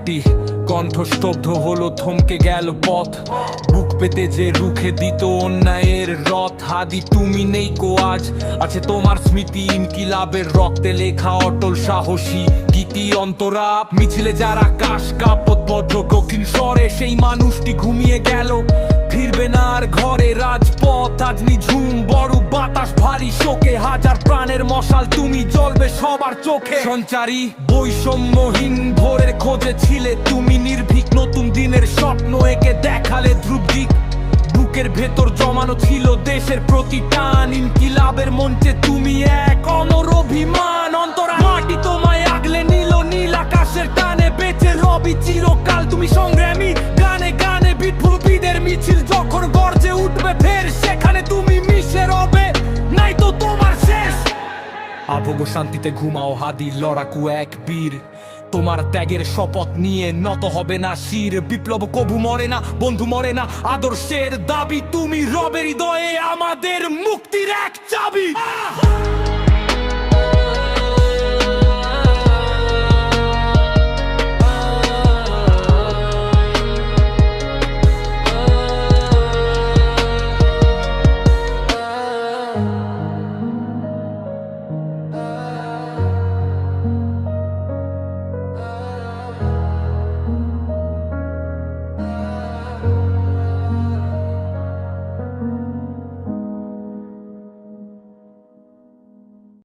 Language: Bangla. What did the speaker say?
মাটি, কণ্ঠস্তব্ধ হলো, থমকে গেল পথ। বুক পেতে যে রুখে দিত অন্যায়ের রথ। হাদি তুমি নেই কো আজ, আছে তোমার স্মৃতি। ইনকিলাবের রক্তে লেখা অটল সাহসী গীতি। অন্তরাপ মিছিলে যারা কাশ কাপত বজ্র কঠিন স্বরে, সেই মানুষটি ঘুমিয়ে গেল, ফিরবে না আর ঘরে। রাজপথ আজ নিঝুম, বড় বাতাস ভারী শোকে। হাজার প্রাণের মশাল তুমি জ্বলবে সবার চোখে। সঞ্চারী বৈষম্যহীন ভোরের খোঁজে ছিলে তুমি নির্ভীক। নতুন দিনের স্বপ্ন এঁকে দেখালে ধ্রুব দিক। বুকের ভেতর জমানো ছিল দেশের প্রতি টান। ইনকিলাবের মঞ্চে তুমি এক অমর অভিমান। অন্তরা মাটি তোমায় আগলে নিল নীল আকাশের টানে। বেঁচে রবি চিরকাল তুমি সংগ্রামী। গানে গানে বিপ্লবীদের মিছিল যখন গর্জে উঠবে ফের, সেখানে তুমি মিশে রবে, নাই তো তোমার শেষ। আভোগ শান্তিতে ঘুমাও হাদি, লড়াকু এক বীর। তোমার ত্যাগের শপথ নিয়ে নত হবে না শির। বিপ্লব কবু মরে না, বন্ধু মরে না, আদর্শের দাবি। তুমি রবের হৃদয়ে আমাদের মুক্তির এক চাবি।